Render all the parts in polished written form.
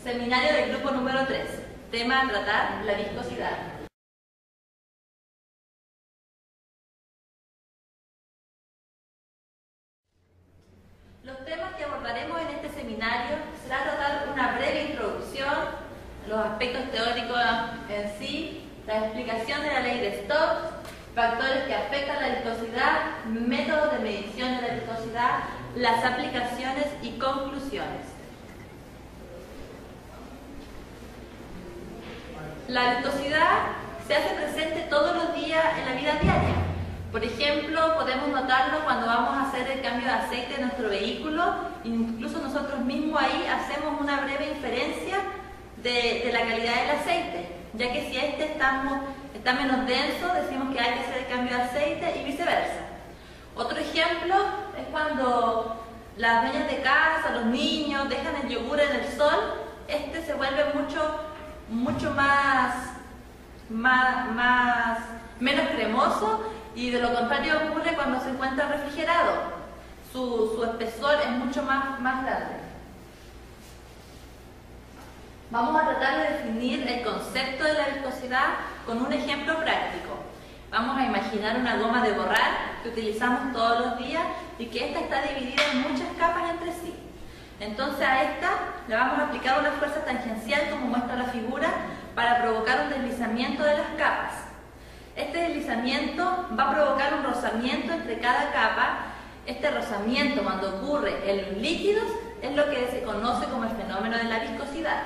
Seminario del grupo número 3. Tema a tratar, la viscosidad. Los temas que abordaremos en este seminario será tratar una breve introducción, los aspectos teóricos en sí, la explicación de la ley de Stokes, factores que afectan la viscosidad, métodos de medición de la viscosidad, las aplicaciones y conclusiones. La viscosidad se hace presente todos los días en la vida diaria. Por ejemplo, podemos notarlo cuando vamos a hacer el cambio de aceite de nuestro vehículo, incluso nosotros mismos ahí hacemos una breve inferencia de la calidad del aceite, ya que si este está menos denso, decimos que hay que hacer el cambio de aceite y viceversa. Otro ejemplo es cuando las dueñas de casa, los niños, dejan el yogur en el sol, este se vuelve mucho menos cremoso, y de lo contrario ocurre cuando se encuentra refrigerado. Su espesor es mucho más grande. Vamos a tratar de definir el concepto de la viscosidad con un ejemplo práctico. Vamos a imaginar una goma de borrar que utilizamos todos los días y que esta está dividida en muchas capas entre sí. Entonces a esta le vamos a aplicar una fuerza tangencial, como muestra la figura, para provocar un deslizamiento de las capas. Este deslizamiento va a provocar un rozamiento entre cada capa. Este rozamiento, cuando ocurre en los líquidos, es lo que se conoce como el fenómeno de la viscosidad.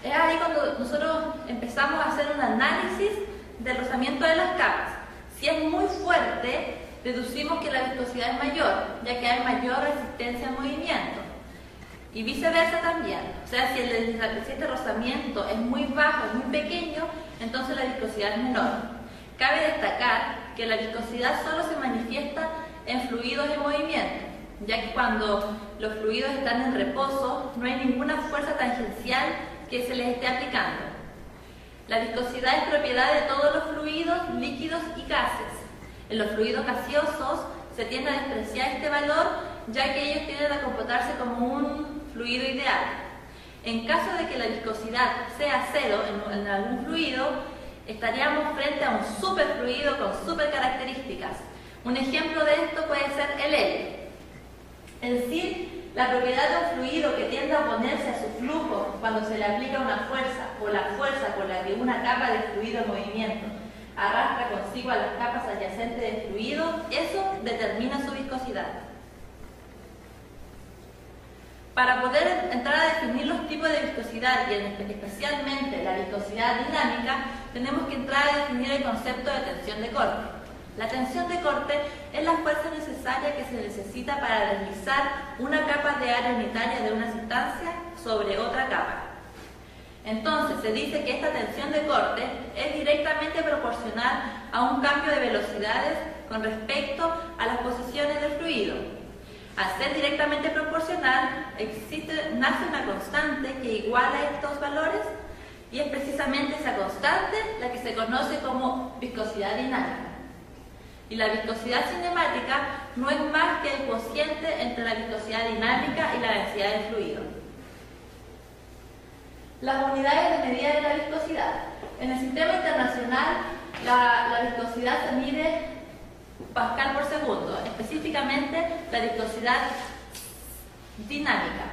Es ahí cuando nosotros empezamos a hacer un análisis del rozamiento de las capas. Si es muy fuerte, deducimos que la viscosidad es mayor, ya que hay mayor resistencia al movimiento. Y viceversa también. O sea, si este rozamiento es muy bajo, es muy pequeño, entonces la viscosidad es menor. Cabe destacar que la viscosidad solo se manifiesta en fluidos en movimiento, ya que cuando los fluidos están en reposo, no hay ninguna fuerza tangencial que se les esté aplicando. La viscosidad es propiedad de todos los fluidos, líquidos y gases. En los fluidos gaseosos se tiende a despreciar este valor, ya que ellos tienden a comportarse como un fluido ideal. En caso de que la viscosidad sea cero en algún fluido, estaríamos frente a un superfluido con super características. Un ejemplo de esto puede ser el helio. En sí, la propiedad de un fluido que tiende a oponerse a su flujo cuando se le aplica una fuerza, o la fuerza con la que una capa de fluido en movimiento arrastra consigo a las capas adyacentes del fluido, eso determina su viscosidad. Para poder entrar a definir los tipos de viscosidad y especialmente la viscosidad dinámica, tenemos que entrar a definir el concepto de tensión de corte. La tensión de corte es la fuerza necesaria que se necesita para deslizar una capa de área unitaria de una sustancia sobre otra capa. Entonces, se dice que esta tensión de corte es directamente proporcional a un cambio de velocidades con respecto a las posiciones del fluido. Al ser directamente proporcional, nace una constante que iguala estos valores, y es precisamente esa constante la que se conoce como viscosidad dinámica. Y la viscosidad cinemática no es más que el cociente entre la viscosidad dinámica y la densidad del fluido. Las unidades de medida de la viscosidad. En el sistema internacional, la viscosidad se mide pascal por segundo, específicamente la viscosidad dinámica.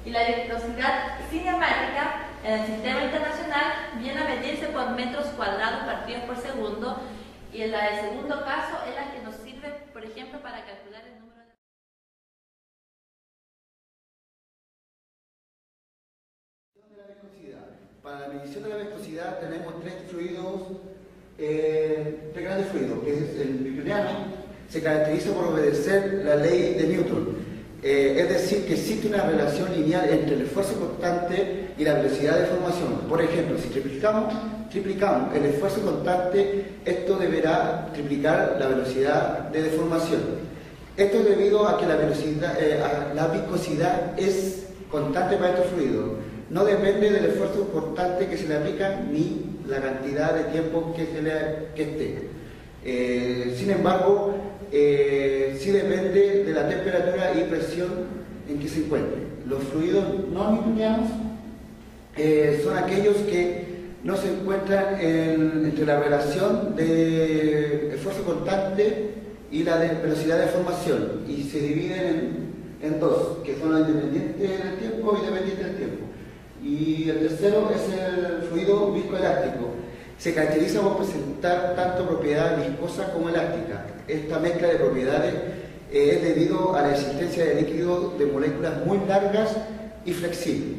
Y la viscosidad cinemática en el sistema internacional viene a medirse por metros cuadrados partidos por segundo, y en la del segundo caso es la que nos sirve, por ejemplo, para calcular el número de... Para la medición de la viscosidad tenemos tres grandes fluidos, que es el newtoniano. Se caracteriza por obedecer la ley de Newton, es decir, que existe una relación lineal entre el esfuerzo constante y la velocidad de deformación. Por ejemplo, si triplicamos el esfuerzo constante, esto deberá triplicar la velocidad de deformación. Esto es debido a que la viscosidad es constante para estos fluidos. No depende del esfuerzo constante que se le aplica ni la cantidad de tiempo que esté. Sin embargo, sí depende de la temperatura y presión en que se encuentre. Los fluidos no newtonianos son aquellos que no se encuentran entre la relación de esfuerzo constante y la de velocidad de formación, y se dividen en dos, que son los independientes del tiempo y dependientes del tiempo. Y el tercero es el fluido viscoelástico. Se caracteriza por presentar tanto propiedades viscosas como elásticas. Esta mezcla de propiedades es debido a la existencia de líquidos de moléculas muy largas y flexibles.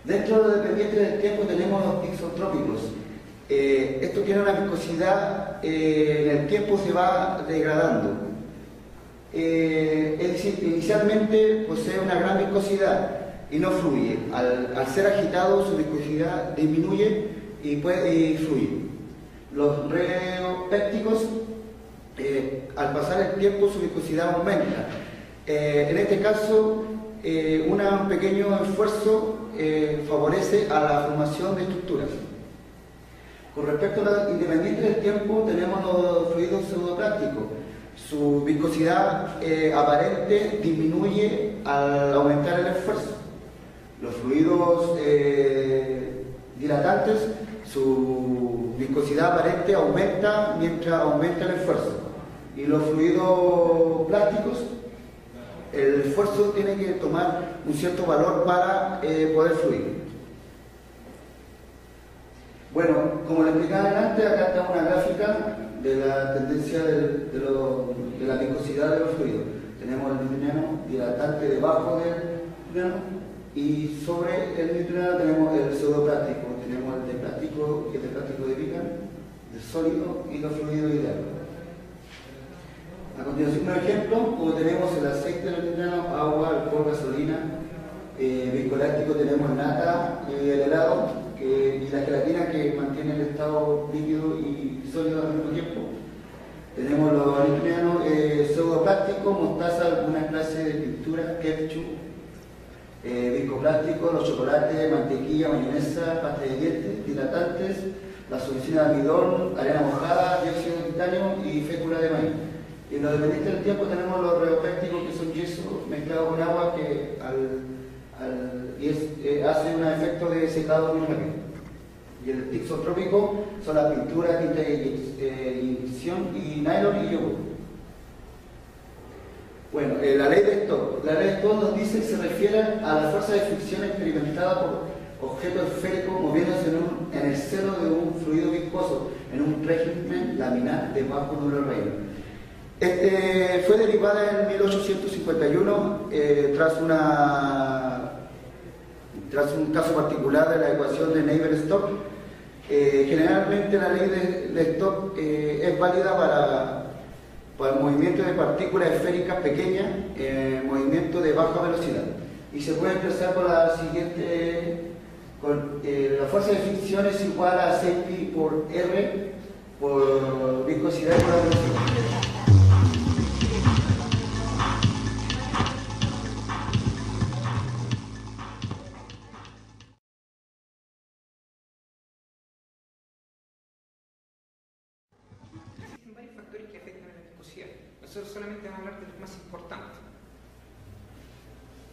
Dentro de los dependientes del tiempo tenemos los isotrópicos. Esto tiene una viscosidad, en el tiempo se va degradando. Es decir, inicialmente posee una gran viscosidad y no fluye. Al ser agitado, su viscosidad disminuye y fluye. Los reopépticos, al pasar el tiempo, su viscosidad aumenta. En este caso, un pequeño esfuerzo favorece a la formación de estructuras. Con respecto a los independientes del tiempo, tenemos los fluidos pseudoplásticos. Su viscosidad aparente disminuye al aumentar el esfuerzo. Los fluidos dilatantes, su viscosidad aparente aumenta mientras aumenta el esfuerzo. Y los fluidos plásticos, el esfuerzo tiene que tomar un cierto valor para poder fluir. Bueno, como le explicaba antes, acá está una gráfica de la tendencia de la viscosidad de los fluidos. Tenemos el newtoniano dilatante debajo del newtoniano, y sobre el newtoniano tenemos el pseudoplástico. Tenemos el de plástico, que es de plástico de Vigan, de sólido, y los fluidos ideales. A continuación, un ejemplo, como tenemos el aceite del newtoniano, agua, alcohol, gasolina, viscoelástico tenemos nata, el helado, y la gelatina, que mantiene el estado líquido y sólido al mismo tiempo. Tenemos los newtonianos pseudoplásticos, mostaza, alguna clase de pintura, ketchup, viscoplástico, los chocolates, mantequilla, mayonesa, pasta de dientes, dilatantes, la solución de almidón, arena mojada, dióxido de titanio y fécula de maíz. Y en los dependientes del tiempo tenemos los reoplácticos, que son yeso mezclado con agua, que hace un efecto de secado muy rápido. Y el isotrópico son las pinturas, tinta de inyección y nylon y yogur. Bueno, la ley de Stokes. La ley de Stokes nos dice que se refiere a la fuerza de fricción experimentada por objetos esféricos moviéndose en el seno de un fluido viscoso en un régimen laminar de bajo número reino. Fue derivada en 1851 tras un caso particular de la ecuación de Navier-Stokes. Generalmente la ley de Stokes es válida para el movimiento de partículas esféricas pequeñas, movimiento de baja velocidad. Y se puede expresar por la siguiente: la fuerza de fricción es igual a 6pi por R por viscosidad por la velocidad. Nosotros solamente vamos a hablar de los más importantes.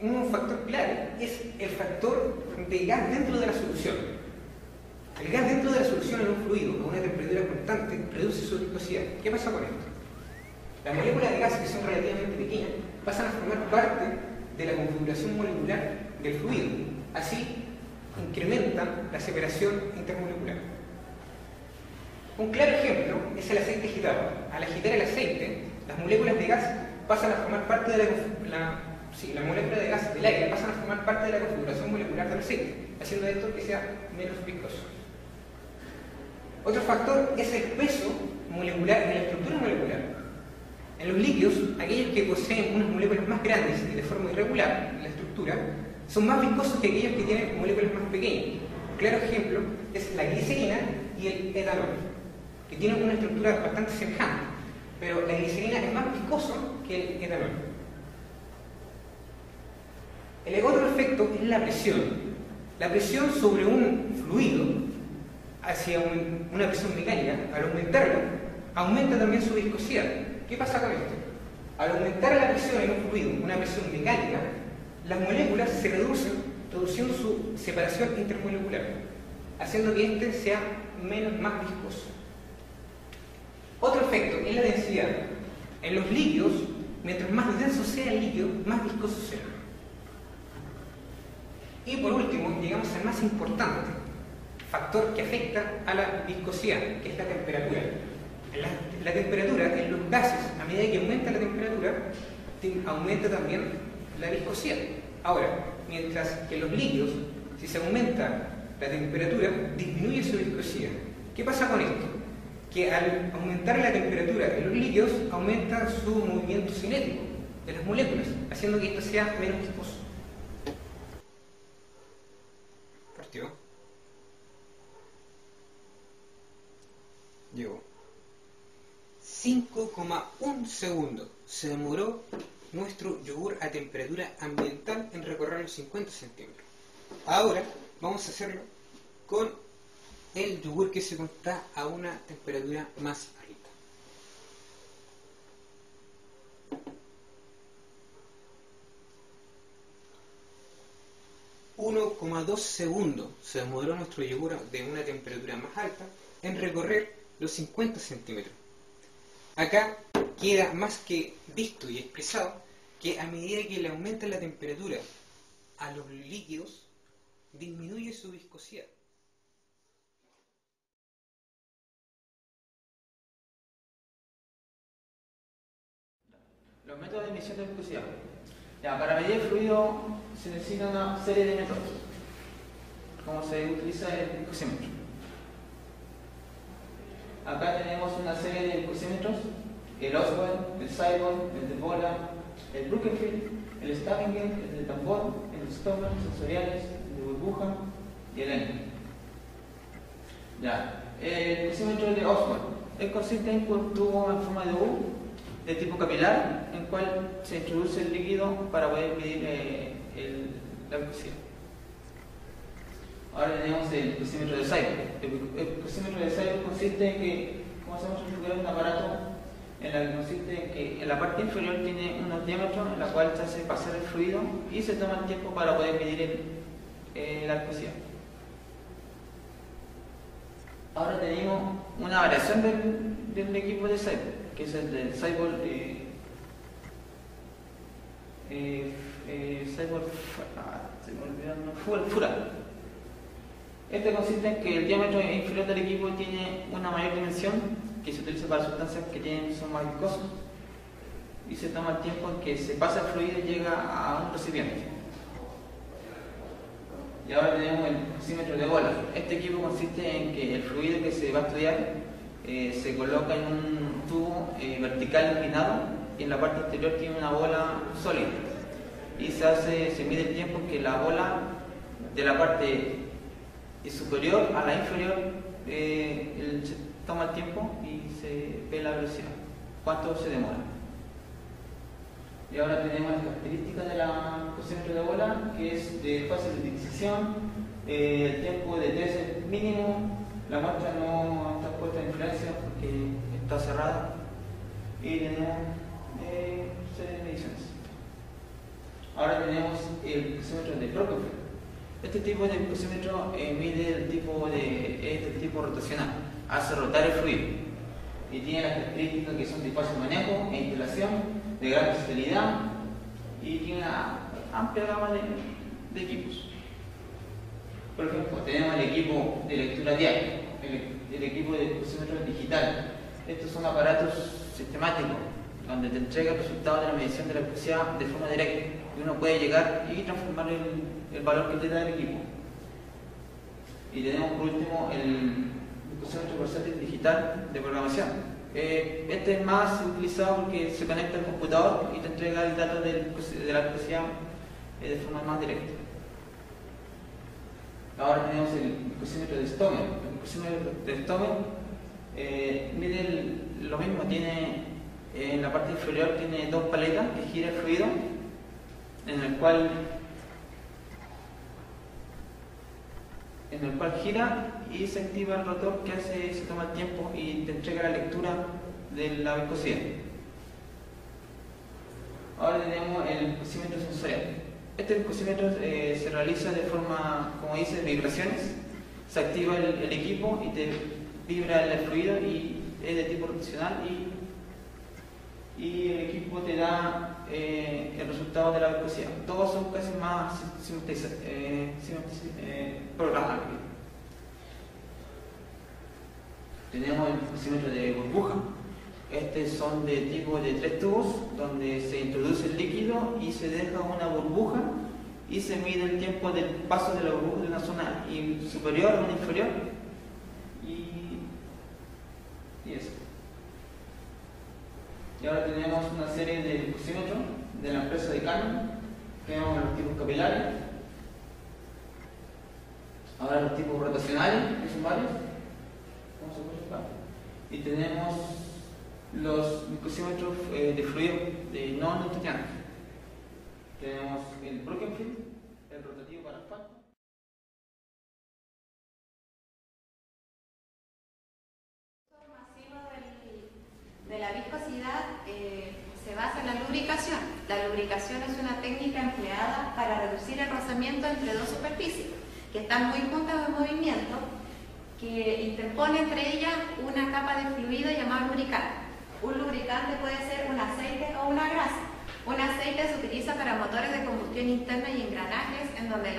Un factor clave es el factor de gas dentro de la solución. El gas dentro de la solución en un fluido a una temperatura constante reduce su viscosidad. ¿Qué pasa con esto? Las moléculas de gas, que son relativamente pequeñas, pasan a formar parte de la configuración molecular del fluido. Así incrementan la separación intermolecular. Un claro ejemplo es el aceite agitado. Al agitar el aceite, las moléculas de gas pasan a formar parte de la molécula de gas del aire pasan a formar parte de la configuración molecular del aceite, haciendo esto que sea menos viscoso. Otro factor es el peso molecular en la estructura molecular. En los líquidos, aquellos que poseen unas moléculas más grandes y de forma irregular en la estructura, son más viscosos que aquellos que tienen moléculas más pequeñas. Un claro ejemplo es la glicerina y el etanol, que tienen una estructura bastante semejante, pero la glicerina es más viscoso que el etanol. El otro efecto es la presión. La presión sobre un fluido hacia una presión mecánica, al aumentarlo, aumenta también su viscosidad. ¿Qué pasa con esto? Al aumentar la presión en un fluido, una presión mecánica, las moléculas se reducen, reduciendo su separación intermolecular, haciendo que éste sea más viscoso. Otro efecto es la densidad. En los líquidos, mientras más denso sea el líquido, más viscoso será. Y por último, llegamos al más importante factor que afecta a la viscosidad, que es la temperatura. La temperatura en los gases, a medida que aumenta la temperatura, aumenta también la viscosidad. Ahora, mientras que en los líquidos, si se aumenta la temperatura, disminuye su viscosidad. ¿Qué pasa con esto? Que al aumentar la temperatura en los líquidos, aumenta su movimiento cinético de las moléculas, haciendo que esto sea menos viscoso. Partió. Llegó. 5,1 segundos se demoró nuestro yogur a temperatura ambiental en recorrer los 50 centímetros. Ahora vamos a hacerlo con el yogur que se está a una temperatura más alta. ...1,2 segundos se demoró nuestro yogur de una temperatura más alta en recorrer los 50 centímetros. Acá queda más que visto y expresado que a medida que le aumenta la temperatura a los líquidos, disminuye su viscosidad. Los métodos de medición de viscosidad. Para medir el fluido se necesita una serie de métodos, como se utiliza el viscosímetro. Acá tenemos una serie de viscosímetros: el Oswald, el Seibel, el de bola, el Brukenfield, el Stavingen, el de tambor, el Stover, sensoriales, el de burbuja y el Engel. El viscosímetro de Oswald consiste en un tubo en forma de U de tipo capilar, en el cual se introduce el líquido para poder medir la viscosidad. Ahora tenemos el viscosímetro de Seibel. El viscosímetro de Seibel consiste en que, como hacemos un aparato en la que consiste en que en la parte inferior tiene unos diámetros en la cual se hace pasar el fluido y se toma el tiempo para poder medir la viscosidad. Ahora tenemos una variación del equipo de Seibel, que es el del Seibel Fural. Este consiste en que el diámetro inferior del equipo tiene una mayor dimensión, que se utiliza para sustancias que son más viscosas, y se toma el tiempo en que se pasa el fluido y llega a un recipiente. Y ahora tenemos el viscosímetro de bola. Este equipo consiste en que el fluido que se va a estudiar se coloca en un tubo vertical inclinado y en la parte exterior tiene una bola sólida. Y se mide el tiempo en que la bola de la parte superior a la inferior se toma el tiempo y se ve la velocidad. ¿Cuánto se demora? Y ahora tenemos las características del viscosímetro de bola, que es de fácil utilización, el tiempo de test es mínimo, la muestra no está puesta en influencia porque está cerrada, y tenemos serie de mediciones. Ahora tenemos el viscosímetro de Prokofiev. Este tipo de viscosímetro mide el tipo del tipo rotacional, hace rotar el fluido y tiene las características que son de fácil manejo e instalación, de gran versatilidad, y tiene una amplia gama de equipos. Por ejemplo, tenemos el equipo de lectura diaria, el equipo de viscosímetro digital. Estos son aparatos sistemáticos donde te entrega el resultado de la medición de la viscosidad de forma directa y uno puede llegar y transformar el valor que te da el equipo. Y tenemos por último el viscosímetro versátil digital de programación. Este es más utilizado porque se conecta al computador y te entrega el dato de la viscosidad de forma más directa. Ahora tenemos el viscosímetro de Stomer. El viscosímetro de Stomer mide lo mismo, en la parte inferior tiene dos paletas que gira el fluido, en el cual gira y se activa el rotor que se toma el tiempo y te entrega la lectura de la viscosidad. Ahora tenemos el cocímetro sensorial. Este cocímetro se realiza de forma, como dice, vibraciones. Se activa el equipo y te vibra el fluido y es de tipo rotacional y el equipo te da el resultado de la viscosidad. Todos son casi más programables. Tenemos el cocímetro de burbuja. Estos son de tipo de 3 tubos donde se introduce el líquido y se deja una burbuja y se mide el tiempo del paso de la burbuja de una zona superior a una inferior y eso. Y ahora tenemos una serie de cocímetros de la empresa de Canon. Tenemos los tipos capilares, ahora los tipos rotacionales, que son varios. Y tenemos los cocímetros de fluido de no newtonianos. Tenemos el Brockenfield, el rotativo para asfalto. El uso masivo de la viscosidad se basa en la lubricación. La lubricación es una técnica empleada para reducir el rozamiento entre dos superficies que están muy juntas en movimiento, que interpone entre ellas una capa de fluido llamado lubricante. Un lubricante puede ser un aceite o una grasa. Un aceite se utiliza para motores de combustión interna y engranajes, en donde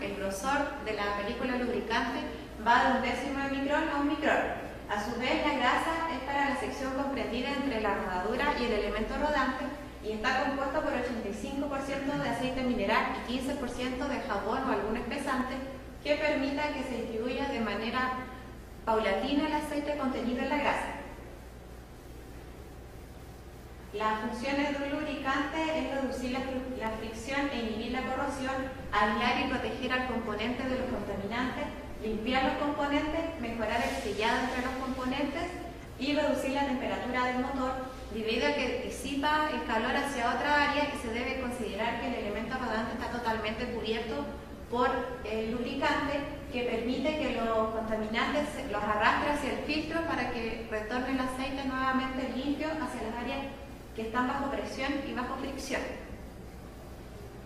el grosor de la película lubricante va de 1/10 de micrón a 1 micrón. A su vez, la grasa es para la sección comprendida entre la rodadura y el elemento rodante y está compuesto por 85% de aceite mineral y 15% de jabón o algún espesante que permita que se distribuya de manera paulatina el aceite contenido en la grasa. Las funciones de un lubricante es reducir la fricción e inhibir la corrosión, aislar y proteger al componente de los contaminantes, limpiar los componentes, mejorar el sellado entre los componentes y reducir la temperatura del motor, debido a que disipa el calor hacia otra área y se debe considerar que el elemento rodante está totalmente cubierto por el lubricante, que permite que los contaminantes los arrastre hacia el filtro para que retorne el aceite nuevamente limpio hacia las áreas que están bajo presión y bajo fricción.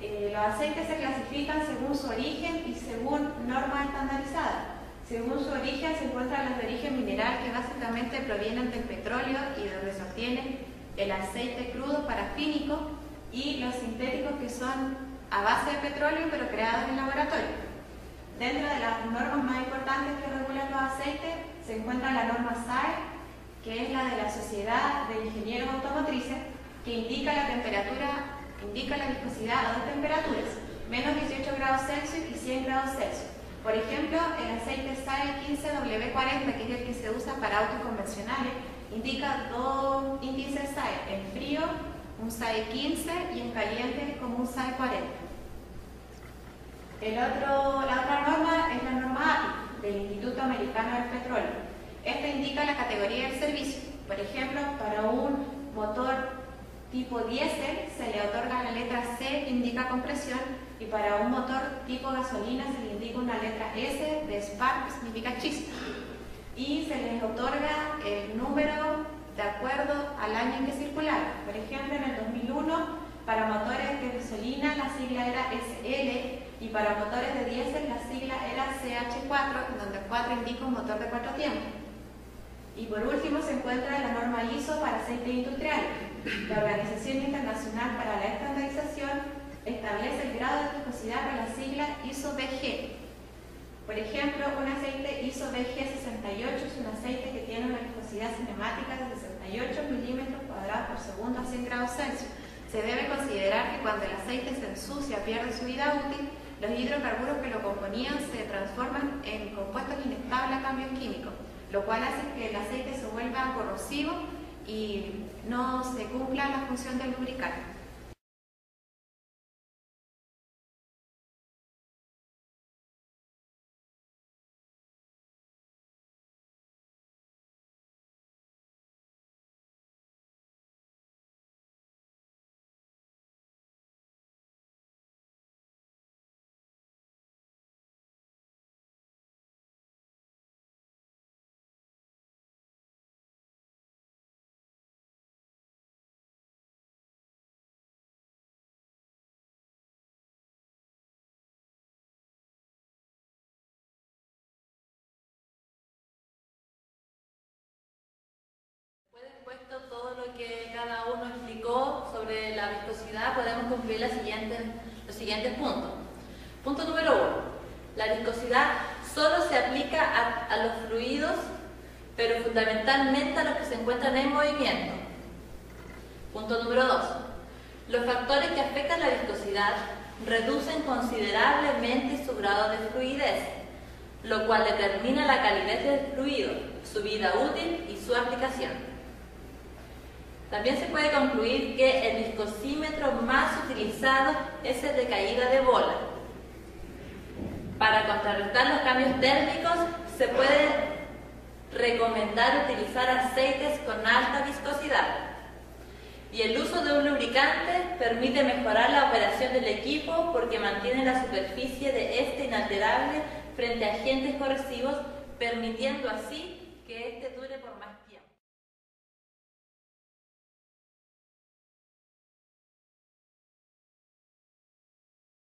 Los aceites se clasifican según su origen y según normas estandarizadas. Según su origen se encuentran los de origen mineral, que básicamente provienen del petróleo y donde se obtiene el aceite crudo parafínico, y los sintéticos, que son a base de petróleo pero creados en laboratorio. Dentro de las normas más importantes que regulan los aceites se encuentra la norma SAE, que es la de la Sociedad de Ingenieros Automotrices, que indica la viscosidad a dos temperaturas, menos 18 grados Celsius y 100 grados Celsius. Por ejemplo, el aceite SAE 15W40, que es el que se usa para autos convencionales, indica dos índices SAE, en frío un SAE 15 y en caliente como un SAE 40. La otra norma es la norma API, del Instituto Americano del Petróleo. Esta indica la categoría del servicio. Por ejemplo, para un motor tipo diésel se le otorga la letra C, que indica compresión, y para un motor tipo gasolina se le indica una letra S de spark, que significa chispa. Y se les otorga el número de acuerdo al año en que circularon. Por ejemplo, en el 2001, para motores de gasolina la sigla era SL, y para motores de diésel la sigla era CH4, donde 4 indica un motor de 4 tiempos. Y por último se encuentra la norma ISO para aceites industriales. La Organización Internacional para la Estandarización establece el grado de viscosidad con la sigla ISO-BG. Por ejemplo, un aceite ISO-BG68 es un aceite que tiene una viscosidad cinemática de 68 milímetros cuadrados por segundo a 100 grados Celsius. Se debe considerar que cuando el aceite se ensucia, pierde su vida útil, los hidrocarburos que lo componían se transforman en compuestos inestables a cambios químicos, lo cual hace que el aceite se vuelva corrosivo y no se cumpla la función del lubricante. lo que cada uno explicó sobre la viscosidad, podemos concluir los siguientes puntos. Punto número 1. La viscosidad solo se aplica a los fluidos, pero fundamentalmente a los que se encuentran en movimiento. Punto número 2. Los factores que afectan la viscosidad reducen considerablemente su grado de fluidez, lo cual determina la calidez del fluido, su vida útil y su aplicación. También se puede concluir que el viscosímetro más utilizado es el de caída de bola. Para contrarrestar los cambios térmicos se puede recomendar utilizar aceites con alta viscosidad. Y el uso de un lubricante permite mejorar la operación del equipo porque mantiene la superficie de este inalterable frente a agentes corrosivos, permitiendo así que este dure por más tiempo.